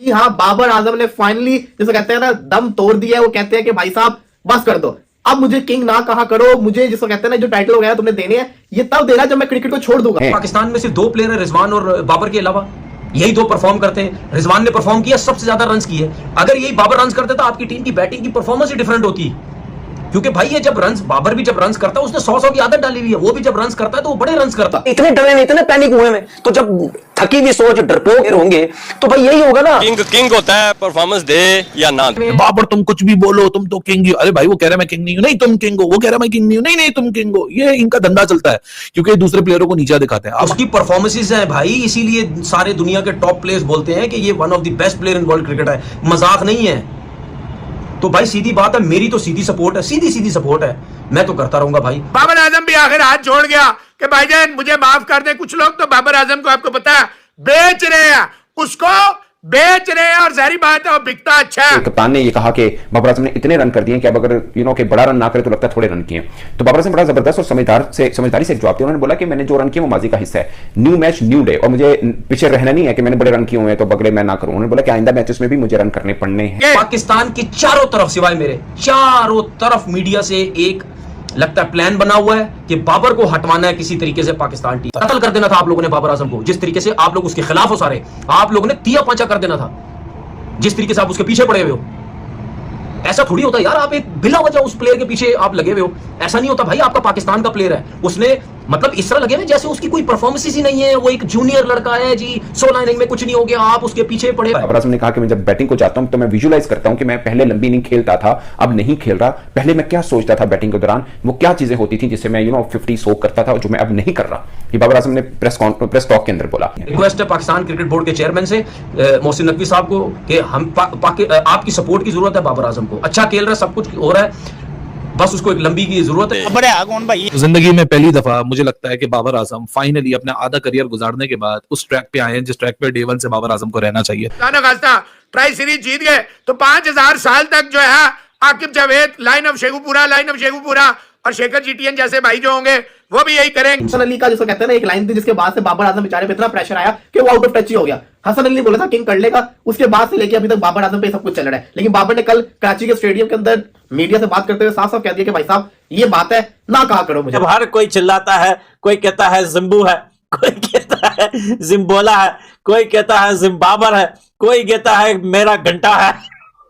हाँ, बाबर आजम ने फाइनली जिसे कहते हैं ना दम तोड़ दिया है। वो कहते हैं कि भाई साहब बस कर दो, अब मुझे किंग ना कहा करो, मुझे जिसको कहते हैं ना जो टाइटल वगैरह तुमने देने हैं ये तब देना जब मैं क्रिकेट को छोड़ दूंगा। पाकिस्तान में सिर्फ 2 प्लेयर है, रिजवान और बाबर के अलावा, यही 2 परफॉर्म करते हैं। रिजवान ने परफॉर्म किया, सबसे ज्यादा रन्स किए। अगर यही बाबर रन्स करते तो आपकी टीम की बैटिंग की परफॉर्मेंस ही डिफरेंट होती, क्योंकि भाई ये जब रन्स, बाबर भी जब रन्स करता है उसने 100 की आदत डाली हुई है, वो भी जब रन्स करता है तो वो बड़े रन्स करता है। इतने डरे में, इतने पैनिक हुए में, तो जब थकी हुई सोच डरपोक होंगे तो भाई यही होगा ना। किंग होता है, परफॉर्मेंस दे या ना दे। बाबर तुम कुछ भी बोलो, तुम तो किंग हो। अरे भाई वो कह रहा है मैं किंग नहीं हूं, नहीं तुम किंग हो। वो कह रहा है मैं किंग नहीं हूं, नहीं नहीं तुम किंग हो। ये इनका धंधा चलता है क्योंकि दूसरे प्लेयरों को नीचा दिखाते हैं। उसकी परफॉर्मेंसेस है भाई, इसीलिए सारे दुनिया के टॉप प्लेयर्स बोलते हैं कि ये one of the best player in world cricket है, मजाक नहीं है। तो भाई सीधी बात है, मेरी तो सीधी सपोर्ट है, सीधी सपोर्ट है, मैं तो करता रहूंगा भाई। बाबर आजम भी आखिर हाथ छोड़ गया कि भाईजान मुझे माफ कर दे। कुछ लोग तो बाबर आजम को आपको पता है बेच रहे हैं, उसको बेच रहे हैं, और सारी बात है वो बिकता अच्छा है। कप्तान ने ये कहा कि बाबर आजम ने इतने रन कर दिए कि अब अगर कि बड़ा रन ना करे तो लगता है थोड़े रन किए। तो बाबर आजम बड़ा जबरदस्त और समझदारी से एक जवाब दिया। उन्होंने बोला कि मैंने जो रन किए वो माजी का हिस्सा है, न्यू मैच न्यू डे, और मुझे पीछे रहना नहीं है कि मैंने बड़े रन किए हुए हैं तो बगड़े मैं ना करूं। उन्होंने बोला कि आइंदा मैचेस में भी मुझे रन करने पड़ने हैं। पाकिस्तान की चारों तरफ सिवाय मेरे, चारों तरफ मीडिया से एक लगता है प्लान बना हुआ है कि बाबर को हटवाना है किसी तरीके से। पाकिस्तान टीम कत्ल कर देना था आप लोगों ने बाबर आजम को, जिस तरीके से आप लोग उसके खिलाफ हो, सारे आप लोगों ने तिया पांचा कर देना था, जिस तरीके से आप उसके पीछे पड़े हुए हो। ऐसा थोड़ी होता यार, आप एक बिला वजह उस प्लेयर के पीछे आप लगे हुए हो, ऐसा नहीं होता भाई। आपका पाकिस्तान का प्लेयर है, उसने मतलब इस तरह लगे हुए जैसे उसकी कोई परफॉर्मेंस ही नहीं है, वो एक जूनियर लड़का है जी, 16 इनिंग में कुछ नहीं हो गया, आप उसके पीछे पड़े। बाबर आजम ने कहा कि मैं जब बैटिंग को जाता हूं तो मैं विजुअलाइज करता हूं कि मैं पहले लंबी इनिंग खेलता था, अब नहीं खेल रहा। पहले मैं क्या सोचता था बैटिंग के दौरान, वो क्या चीजें होती थी जिससे मैं 50 सोक करता था, जो मैं अब नहीं कर रहा। ये बाबर आजम ने प्रेस टॉक के अंदर बोला। रिक्वेस्ट है पाकिस्तान क्रिकेट बोर्ड के चेयरमैन से, मोहसिन नकवी साहब को, कि हम आपकी सपोर्ट की जरूरत है। बाबर आजम को अच्छा खेल रहा है, सब कुछ हो रहा है, बस उसको एक लंबी की जरूरत है। बड़े आगोन भाई, जिंदगी में पहली दफा मुझे लगता है कि बाबर आजम फाइनली अपना आधा करियर गुजारने के बाद उस ट्रैक पे आए हैं जिस ट्रैक पे डे 1 से बाबर आजम को रहना चाहिए। ट्राई सीरीज जीत गए तो 5000 साल तक जो है आकिब जावेद, लाइन ऑफ शेखुपुरा और शेखर जीटीएन जैसे भाई जो होंगे वो भी यही करेंगे। हसन अली का जिसको कहते हैं ना एक लाइन थी जिसके बाद से बाबर आजम बेचारे पे इतना प्रेशर आया कि वो आउट ऑफ टच ही हो गया। हसन अली ने बोला था किंग कर लेगा, उसके बाद से लेके अभी तक बाबर आजम पे सब कुछ चल रहा है। लेकिन बाबर ने कल कराची के स्टेडियम के अंदर मीडिया से बात करते हुए साफ साफ कह दिया कि भाई साहब ये बात है ना कहा करो मुझे। जब हर कोई चिल्लाता है, कोई कहता है जिम्बू है, कोई कहता है जिम्बोला है, कोई कहता है जिम्बाबर है, कोई कहता है मेरा घंटा है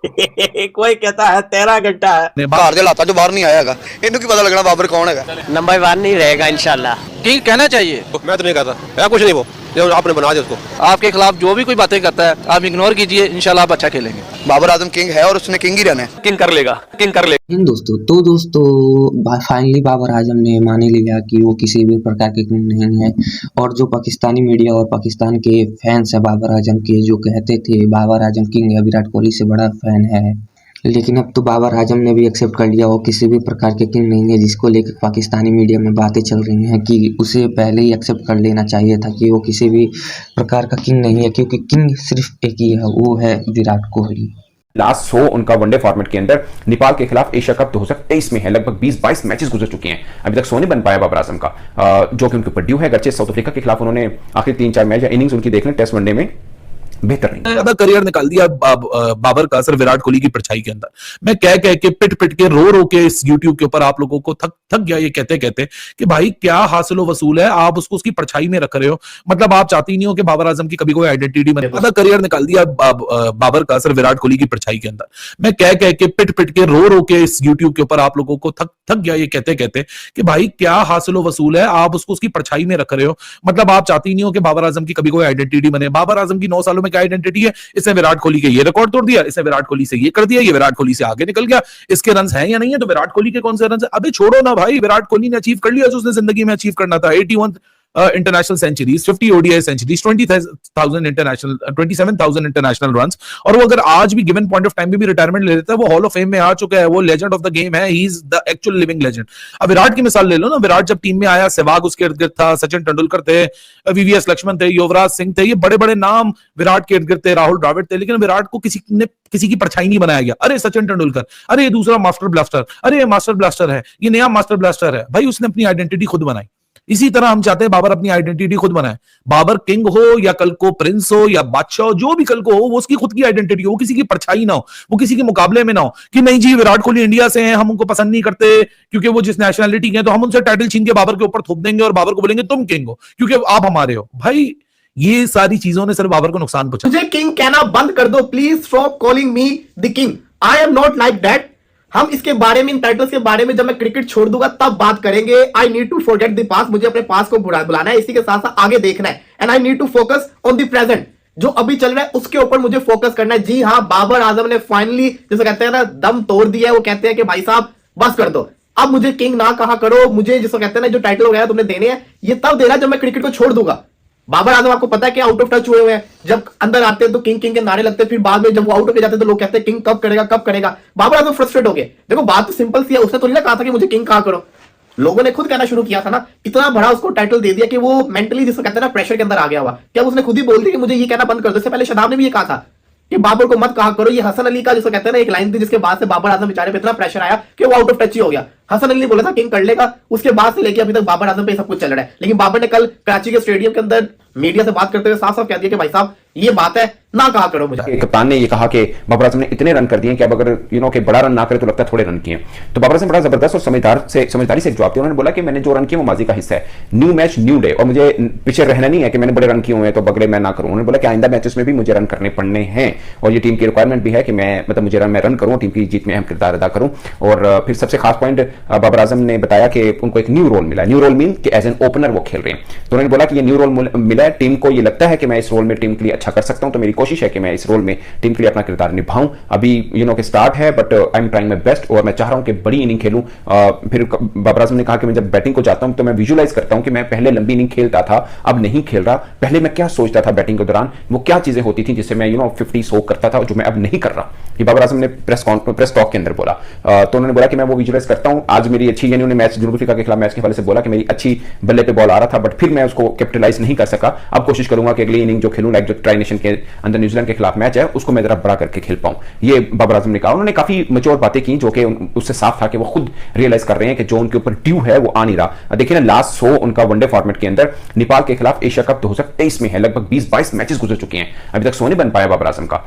कोई कहता है 13 घंटा है। बाहर दे लाता जो बाहर नहीं आएगा, इन्हें की पता लगना बाबर कौन है। नंबर 1 नहीं रहेगा इंशाल्लाह। किंग कहना चाहिए, मैं तो नहीं कहता या कुछ नहीं, वो जो आपने बना दिया उसको। आपके खिलाफ जो भी कोई बातें करता है आप इग्नोर कीजिए, इंशाल्लाह आप अच्छा खेलेंगे। बाबर आजम किंग है और उसने किंग ही रहना है, किंग कर लेगा। दोस्तों फाइनली बाबर आजम ने मान ही लिया कि वो किसी भी प्रकार के किंग नहीं है। और जो पाकिस्तानी मीडिया और पाकिस्तान के फैंस है बाबर आजम के, जो कहते थे बाबर आजम किंग है, विराट कोहली से बड़ा फैन है, लेकिन अब तो बाबर आजम ने भी एक्सेप्ट कर लिया वो किसी भी प्रकार के किंग नहीं है। जिसको लेकर पाकिस्तानी मीडिया में बातें चल रही हैं कि उसे पहले ही एक्सेप्ट कर लेना चाहिए था कि वो किसी भी प्रकार का किंग नहीं है, क्योंकि किंग सिर्फ एक ही है, वो है विराट कोहली। लास्ट 100 उनका वनडे फॉर्मेट के अंदर नेपाल के खिलाफ एशिया कप 2023 में है। लगभग 20-22 मैचेस गुजर चुके हैं, अभी तक 100 नहीं बन पाया बाबर आजम का, जो कि उनके ऊपर ड्यू है। अगरचे साउथ अफ्रीका के खिलाफ उन्होंने आखिरी 3-4 मैच या इनिंग्स उनकी देख लें टेस्ट वनडे में बेहतर नहीं। ज्यादा करियर निकाल दिया बाबर का सिर्फ विराट कोहली की परछाई के अंदर। मैं कह के पिट के रो के इस यूट्यूब के ऊपर आप लोगों को थक गया ये कहते कि भाई क्या हासिल वसूल है, आप उसको उसकी परछाई में रख रहे हो। मतलब आप चाहती नहीं हो कि बाबर आजम की कभी कोई आइडेंटिटी बने। ज्यादा करियर निकाल दिया बाबर का सिर्फ विराट कोहली की परछाई के अंदर। मैं कह के पिट के रो के इस यूट्यूब के ऊपर आप लोगों को थक गया ये कहते कि भाई क्या हासिल वसूल है, आप उसको उसकी परछाई में रख रहे हो। मतलब आप चाहती नहीं हो कि बाबर आजम की कभी कोई आइडेंटिटी बने। बाबर आजम की 9 सालों में क्या आइडेंटिटी है, इसने विराट कोहली के ये रिकॉर्ड तोड़ दिया, इसने विराट कोहली से ये कर दिया, ये विराट कोहली से आगे निकल गया, इसके रन्स हैं या नहीं है, तो विराट कोहली के कौन से रन्स है। अबे छोड़ो ना भाई, विराट कोहली ने अचीव कर लिया जो उसने जिंदगी में अचीव करना था। 81 international centuries, 50 ODI centuries, 27,000 international runs. और वो अगर आज भी गिवन पॉइंट ऑफ टाइम पे भी रिटायरमेंट ले लेता है, वो हॉल ऑफ फेम में आ चुका है, वो लेजेंड ऑफ द गेम है, he is the actual living legend. अब विराट की मिसाल ले लो ना, विराट जब टीम में आया सहवाग उसके इर्द गिर्द था, सचिन तेंदुलकर थे, वीवीएस लक्ष्मण थे, युवराज सिंह थे, ये बड़े बड़े नाम विराट के इर्द गिर्द थे, राहुल द्रविड़ थे, लेकिन विराट को किसी की परछाई नहीं बनाया गया। अरे सचिन तेंदुलकर, अरे ये दूसरा मास्टर ब्लास्टर, अरे ये मास्टर ब्लास्टर है, ये नया मास्टर ब्लास्टर है। भाई उसने अपनी आइडेंटिटी खुद बनाई। इसी तरह हम चाहते हैं बाबर अपनी आइडेंटिटी खुद बनाए। बाबर किंग हो या कल को प्रिंस हो या बादशाह हो, जो भी कल को हो, वो उसकी खुद की आइडेंटिटी हो, वो किसी की परछाई ना हो, वो किसी के मुकाबले में ना हो कि नहीं जी विराट कोहली इंडिया से हैं, हम उनको पसंद नहीं करते क्योंकि वो जिस नेशनलिटी के हैं, तो हम उनसे टाइटल छीन के बाबर के ऊपर थोप देंगे और बाबर को बोलेंगे तुम किंग हो क्योंकि आप हमारे हो। भाई ये सारी चीजों ने सिर्फ बाबर को नुकसान पहुंचाया। मुझे किंग कहना बंद कर दो please, stop calling me the king, I am not like that. हम इसके बारे में, इन टाइटल्स के बारे में जब मैं क्रिकेट छोड़ दूंगा तब बात करेंगे। I need to forget the past, मुझे अपने पास्ट को बुलाना है, इसी के साथ साथ आगे देखना है। And I need to focus on the present, जो अभी चल रहा है उसके ऊपर मुझे फोकस करना है। जी हाँ, बाबर आजम ने फाइनली जैसे कहते हैं ना दम तोड़ दिया है। वो कहते हैं कि भाई साहब बस कर दो, अब मुझे किंग ना कहा करो, मुझे जिसको कहते हैं ना जो टाइटल वगैरह तुमने देने हैं ये तब देना जब मैं क्रिकेट को छोड़ दूंगा। बाबर आजम आपको पता है कि आउट ऑफ टच हुए हुए हैं, जब अंदर आते हैं तो किंग किंग के नारे लगते हैं, फिर बाद में जब वो आउट होके जाते हैं तो लोग कहते हैं किंग कब करेगा कब करेगा। बाबर आजम फ्रस्ट्रेट हो गए। देखो बात तो सिंपल सी है, उसने तो नहीं ना कहा था कि मुझे किंग कहा करो, लोगों ने खुद कहना शुरू किया था ना, इतना बड़ा उसको टाइटल दे दिया कि वो मेंटली जिसको कहते हैं ना प्रेशर के अंदर आ गया हुआ। क्या उसने खुद ही बोल दिया कि मुझे ये कहना बंद कर दो? इससे पहले शदाब ने भी ये कहा था कि बाबर को मत कहा करो। ये हसन अली का जिसको कहते हैं ना एक लाइन थी जिसके बाद से बाबर आजम बेचारे पे इतना प्रेशर आया कि वो आउट ऑफ टच ही हो गया। हसन अली ने बोला था किंग कर लेगा, उसके बाद से लेके अभी तक बाबर आजम पे सब कुछ चल रहा है। लेकिन बाबर ने कल कराची के स्टेडियम के अंदर मीडिया से बात करते हुए साफ साफ कह दिया कि भाई साहब ये बात है ना कहा करो मुझे। कप्तान ने ये कहा कि बाबर आजम ने इतने रन कर दिए कि अब अगर कि बड़ा रन ना करे तो लगता है थोड़े रन किए। तो बाबर आजम बड़ा जबरदस्त और समझदारी से एक जवाब दिया। उन्होंने बोला कि मैंने जो रन किए वो माजी का हिस्सा है, न्यू मैच न्यू डे, और मुझे पीछे रहना नहीं है कि मैंने बड़े रन किए हुए हैं तो बगड़े मैं ना करूं। उन्होंने बोला कि आइंदा मैचेस में भी मुझे रन करने पड़ने हैं और ये टीम की रिक्वायरमेंट भी है कि मैं मैं रन करूं, टीम की जीत में अहम किरदार अदा करूं। और फिर सबसे खास पॉइंट बाबर आजम ने बताया कि उनको एक न्यू रोल मिला। न्यू रोल मीन कि एज एन ओपनर वो खेल रहे हैं। तो उन्होंने बोला कि ये न्यू रोल मिला है, टीम को ये लगता है कि मैं इस रोल में टीम के लिए अच्छा कर सकता हूं, तो मेरी कोशिश है कि मैं इस रोल में टीम के लिए अपना किरदार निभाऊं। अभी के स्टार्ट है but I am trying my best और मैं चाह रहा हूं कि बड़ी इनिंग खेलूं। फिर बाबर आजम ने कहा कि मैं जब बैटिंग को जाता हूं तो मैं विजुअलाइज करता हूं कि मैं पहले लंबी इनिंग खेलता था, अब नहीं खेल रहा। पहले मैं क्या सोचता था बैटिंग के दौरान, वो क्या चीजें होती थी जिससे मैं 50 सो करता था जो मैं अब नहीं कर रहा। ये बाबर आजम ने प्रेस टॉक के अंदर बोला। तो उन्होंने बोला कि मैं वो विजुअलाइज करता हूं। आज मेरी अच्छी उन्होंने मैच जनूबी अफ्रीका के खिलाफ मैच के हवाले से बोला कि मेरी अच्छी बल्ले पे बॉल आ रहा था बट फिर मैं उसको कैपिटलाइज नहीं कर सका। अब कोशिश करूंगा कि अगली इनिंग जो खेलूं लाइक जो ट्राई नेशन के अंदर न्यूजीलैंड के खिलाफ मैच है उसको मैं जरा बड़ा करके खेल पाऊं। ये बाबर आजम ने कहा। उन्होंने काफी मैच्योर बातें की जो कि उससे साफ था कि वो खुद रियलाइज कर रहे हैं कि जो उनके ऊपर ड्यू है वो आ नहीं रहा। देखिए ना लास्ट 100 उनका वनडे फॉर्मेट के अंदर नेपाल के खिलाफ एशिया कप 2023 में है, लगभग 20-22 मैचेस गुजर चुके हैं, अभी तक 100 नहीं बन पाया बाबर आजम का,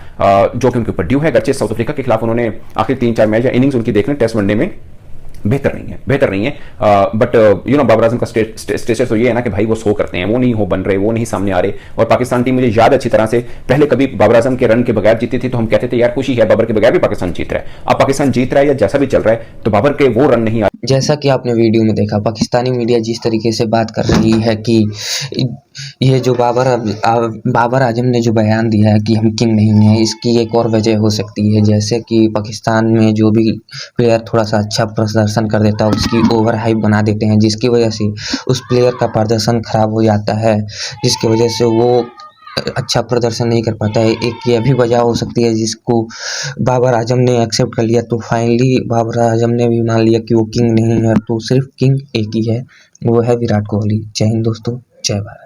जो कि उनके ऊपर ड्यू है। गरचे साउथ अफ्रीका के खिलाफ उन्होंने आखिर 3-4 मैच या इनिंग्स उनकी देख लें टेस्ट वनडे में बेहतर नहीं है बट बाबर आजम का स्टेटस तो ये है ना कि भाई वो 100 करते हैं, वो नहीं हो बन रहे, वो नहीं सामने आ रहे। और पाकिस्तान टीम मुझे याद अच्छी तरह से पहले कभी बाबर आजम के रन के बगैर जीती थी तो हम कहते थे यार खुशी है बाबर के बगैर भी पाकिस्तान जीत रहा है। अब पाकिस्तान जीत रहा है या जैसा भी चल रहा है तो बाबर के वो रन नहीं आ। जैसा कि आपने वीडियो में देखा, पाकिस्तानी मीडिया जिस तरीके से बात कर रही है कि ये जो बाबर आजम ने जो बयान दिया है कि हम किंग नहीं हैं, इसकी एक और वजह हो सकती है। जैसे कि पाकिस्तान में जो भी प्लेयर थोड़ा सा अच्छा प्रदर्शन कर देता है उसकी ओवर हाइप बना देते हैं, जिसकी वजह से उस प्लेयर का प्रदर्शन खराब हो जाता है, जिसकी वजह से वो अच्छा प्रदर्शन नहीं कर पाता है। एक ये भी वजह हो सकती है जिसको बाबर आजम ने एक्सेप्ट कर लिया। तो फाइनली बाबर आजम ने भी मान लिया कि वो किंग नहीं है, तो सिर्फ किंग एक ही है, वो है विराट कोहली। जय हिंद दोस्तों, जय भारत।